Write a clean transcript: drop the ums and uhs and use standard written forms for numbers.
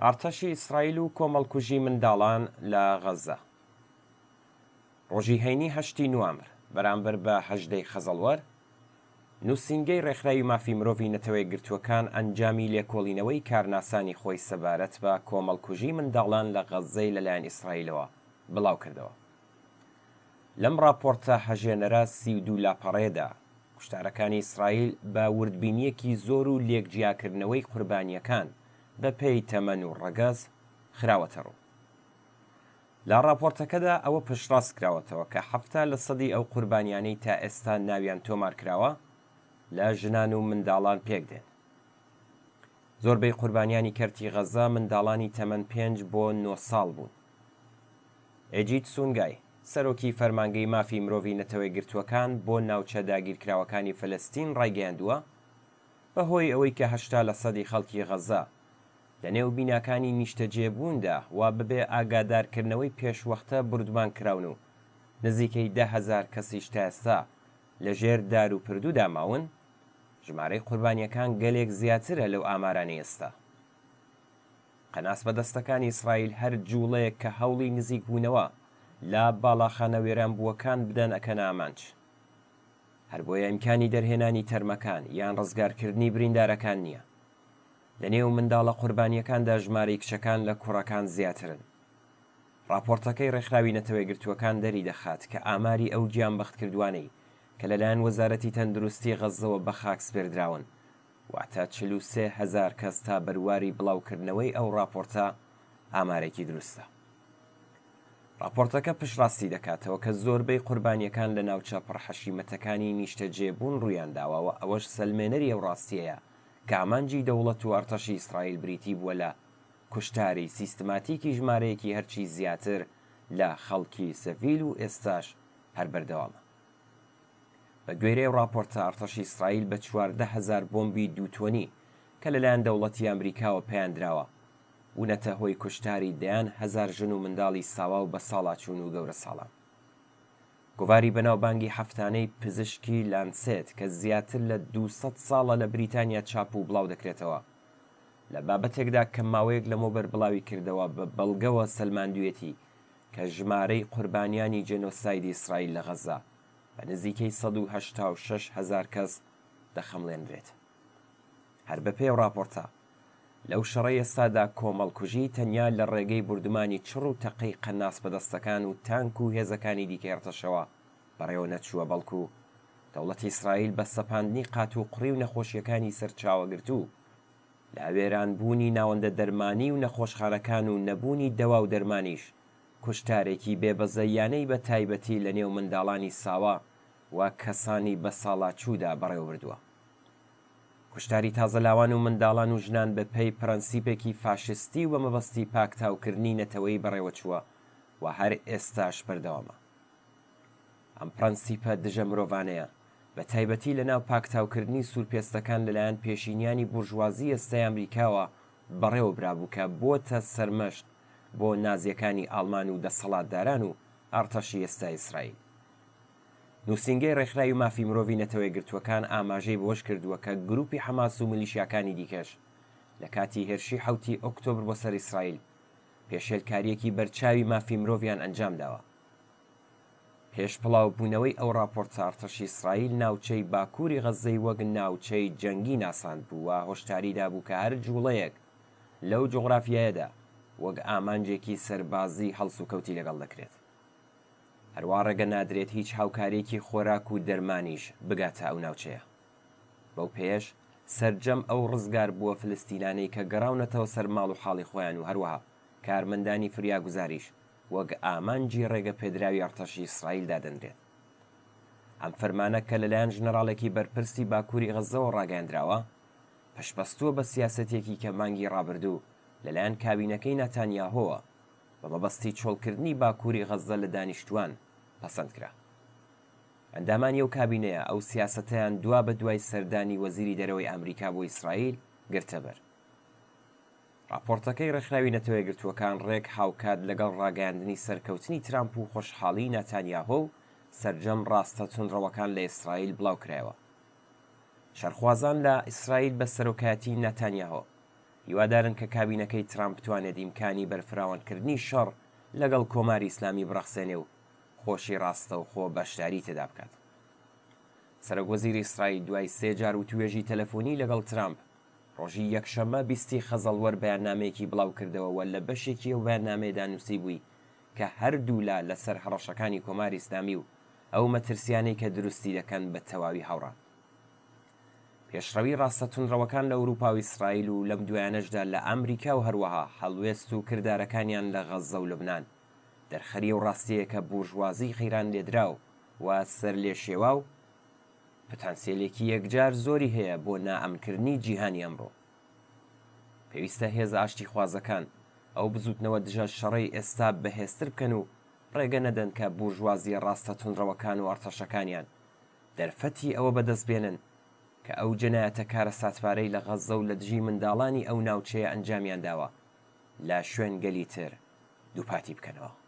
ئارتەشی ئیسرائیل و کۆمەڵکوژی منداڵان لە غەزە. ڕۆژی هەینی 8 نوامبر بەرامبەر بە 18 خەزەڵوەر نووسینگەی ڕێکخراوی مافی مرۆڤی نەتەوەی گرتووەکان ئەنجامی لێکۆڵینەوەی کارناسانی خۆی سەبارەت بە کۆمەڵکوژی منداڵان لە غەزەی لەلایەن ئیسرائیلەوە بڵاو کردەوە. لەم راپۆرتە هەژێنەرە 32 لاپەڕێدا کوشتارەکانی ئیسرائیل بە وردبینیەکی زۆر و لێکجیاکردنەوەی قوربانیەکان بە پێی تەمەن و ڕەگەز خراوەتە ڕوو. لە راپۆرتەکەدا ئەوە پشتڕاست کراوەتەوە کە 70% ئەو قوربانیانەی تا ئێستا ناویان تۆمار کراوە لە ژنان و منداڵان پێک دێن. زۆربەی قوربانیانی کەرتی غەزە منداڵانی تەمەن 5 بۆ 9 ساڵ بوون. ئێجیت سونگای سەرۆکی فەرمانگەی مافی مرۆڤی نەتەوەی گرتووەکان بۆ ناوچە داگیرکراوەکانی فەلەستین ڕایگەیاندووە بەهۆی ئەوەی کە 80% خەڵکی غەزە لە نێو بیناکانی نیشتەجێبووندا وا ببێ ئاگادارکردنەوەی پێشوەختە بردومان کراون و نزیکەی 10,000 کەسیش تا ئێستا لە ژێر دار و پردوودا ماون، ژمارەی قوربانیەکان گەلێک زیاترە لەو ئامارانەی ئێستا. قەناس بەدەستەکانی ئیسرائیل هەر جوڵەیەک کە هەوڵی نزیک بوونەوە لا باڵاخانە وێرانبووەکان بدەن ئەکەنە ئامانج. هەر بۆیە ئیمکانی دەرهێنانی تەرمەکان یان ڕزگارکردنی بریندارەکان نییە. لە نێو منداڵە قوربانیەکاندا ژمارەی کچەکان لە کوڕەکان زیاترن. راپۆرتەکەی ڕێکخراوی نەتەوەی گرتووەکان دەری دەخات کە ئاماری ئەو گیانبەخت کردوانەی کە لەلایەن وەزارەتی تەندروستی غەزەوە بە خاک سپێردراون واتە 43,000 کەس تا بەرواری بڵاوکردنەوەی ئەو راپۆرتە ئامارێکی دروستە. راپۆرتەکە پشتڕاستی دەکاتەوە کە زۆربەی قوربانیەکان لە ناوچە پڕحەشیمەتەکانی نیشتەجێبوون ڕوویانداوە ئەوەش سەلمێنەری ئەو ڕاستیەیە کە ئامانجی دەوڵەت و ئەرتەشی ئیسرائیل بریتی بووە لە کوشتاری سیستماتیکی ژمارەیەکی هەرچی زیاتر لە خەڵکی سەڤیل و ئێستاش هەر بەردەوامە. بە گوێرەی راپۆرتە ئەرتەشی ئیسرائیل بە 14,000 بۆمبی دووتۆنی کە لەلایەن دەوڵەتی ئەمریکاوە پەیاندراوە بوونەتە هۆی کوشتاری دەیان 1000 ژن و منداڵی ساوا و بە ساڵاچوون و گەورە ساڵان. گۆڤاری بەناوبانگی هەفتانەی پزیشکی لانسێت کە زیاتر لە 200 ساڵە لە بریتانیا چاپ و بڵاو دەکرێتەوە لە بابەتێکدا کە ماوەیەک لەمەوبەر بڵاوی کردەوە بە بەڵگەوە سەلماندوێتی کە ژمارەی قوربانیانی جێنۆسایدی ئیسرائیل لە غەزە بە نزیکەی 186,000 کەس دەخەمڵێنرێت. هەر بەپێی راپۆرتە لەو شەڕەی ئێستادا کۆمەڵکوژی تەنیا لە ڕێگەی بردومانی چڕ و تەقەی قەناس بەدەستەکان و تانک و هێزەکانی دیکەی ئەرتەشەوە بەڕێوە نەچووە، بەڵکو دەوڵەتی ئیسرائیل بە سەپاندنی قات و قڕی و نەخۆشیەکانی سەرچاوەگرتوو لە ئاوێرانبوونی ناوەندە دەرمانی و نەخۆشخانەکان و نەبوونی دەوا و دەرمانیش کوشتارێکی بێبەزەیانەی بە تایبەتی لە نێو منداڵانی ساوا و کەسانی بە ساڵاچوودا بەڕێوە بردووە. کوشتاری تازەلاوان و منداڵان و ژنان بە پێی پرەنسیپێکی فاشستی و مەبەستی پاکتاوکردنی نەتەوەی بەڕێوە چووە و هەر ئێستاش بەردەوامە. ئەم پرەنسیپە دژە مرۆڤانەیە بە تایبەتی لە ناو پاکتاوکردنی سوورپێستەکان لەلایەن پێشینیانی بورژوازی ئێستای ئەمریکاوە بەڕێوە برابوو کە بۆتە سەرمەشق بۆ نازیەکانی ئاڵمان و دەسەڵاتداران و ئەرتەشی ئێستای ئیسرائیل. نووسینگەی ڕێکخراوی مافی مرۆڤی نەتەوەی گرتووەکان ئاماژەی بۆش کردووە کە گروپی حەماس و میلیشیاکانی دیکەش لە کاتی هێرشی 7 ئۆکتۆبر بۆ سەر ئیسرائیل پێشێلکاریەکی بەرچاوی مافی مرۆڤیان ئەنجام داوە. پێشپڵاو بوونەوەی ئەو راپۆرتە ئەرتەشی ئیسرائیل ناوچەی باکووری غەزەی وەک ناوچەی جەنگی ناساند بوو و هۆشداریدا بوو کە هەر جوڵەیەک لەو جوغرافیایەدا وەک ئامانجێکی سەربازی هەڵس و کەوتی لەگەڵ دەکرێت. هەروە ڕێگە نادرێت هیچ هاوکارێکی خۆراک و دەرمانیش بگاتە ئەو ناوچەیە. بەو پێش سەرجەم ئەو ڕزگار بووە فلستینانەی کە گەڕاونەتەوە سەر ماڵ و حاڵی خۆیان و هەروەها کارمەندانی فریاگوزاریش وەک ئامانجی ڕێگە پێدراوی ئەرتەشی ئیسرائیل دادەنرێت. ئەم فەرمانە کە لەلایەن ژنەراڵێکی بەرپرسی باکووری غەزەوە ڕاگەیاندراوە پشپەستووە بە سیاسەتێکی کە مانگی ڕابردوو لەلایەن کابینەکەی نەتانیاهۆوە بە مەبەستی چۆڵکردنی باکووری غەزە لە دانیشتوان پەسەند کرا. ئەندامانی ئەو کابینەیە ئەو سیاسەتەیان دوا بە دوای سەردانی وەزیری دەرەوەی ئەمریکا بۆ ئیسرائیل گرتەبەر. راپۆرتەکەی ڕێکخراوی نەتەوەی گرتووەکان ڕێک هاوکات لەگەڵ ڕاگەاندنی سەرکەوتنی ترامپ و خۆشحاڵی نەتانیاهۆ و سەرجەم ڕاستە تونڕەوەکان لە ئیسرائیل بڵاو کرایەوە. شەرخوازان لە ئیسرائیل بە سەرۆکایەتی نەتانیاهۆ هیوادارن کە کابینەکەی ترامپ بتوانێت ئیمکانی بەرفراوانکردنی شەڕ لەگەڵ کۆماری ئیسلامی بڕەخسێنێ و خۆشی ڕاستە و خۆ بەشداری تێدا بکات. سەرۆکوەزیری ئیسرائیل دوای 3 جار وتوێژی تەلەفۆنی لەگەڵ ترامپ ڕۆژی یەکشەممە 20 خەزەڵوەر بەیاننامەیەکی بڵاو کردەوە لە بەشێکی ئەو بەیاننامەیەدا نووسی بووی کە هەردوو لا لەسەر هەڕەشەکانی کۆماری ئیسلامی و ئەو مەترسیانەی کە دروستی دەکەن بە تەواوی هاوڕان. پێشڕەوی ڕاستە تونڕەوەکان لە ئەوروپا و ئیسرائیل و لەم دوایانەشدا لە ئەمریکا و هەروەها هەڵوێست و کردارەکانیان لە غەزە و لوبنان دەرخەری و ڕاستیە کە بورژوازی خەیران لێدراو و سەر لێ شێوا و پتانسیێلێکی یەکجار زۆری هەیە بۆ نائەمنکردنی جیهانی ئەمڕۆ. پێویستە هێز ئاشتی خوازەکان ئەو بزوتنەوە دژە شەڕەی ئێستا بەهێزتر بکەن و ڕێگە نەدەن کە بورژوازیە ڕاستە تونڕەوەکان و ئەرتەشەکانیان دەرفەتی ئەوە بەدەستبێنن کە ئەو جەنایەتە کارە ساتپارەی لە غەزە و لە دژی منداڵانی ئەو ناوچەیە ئەنجامیان داوە لە شوێن گەلی تر دووپاتی بکەنەوە.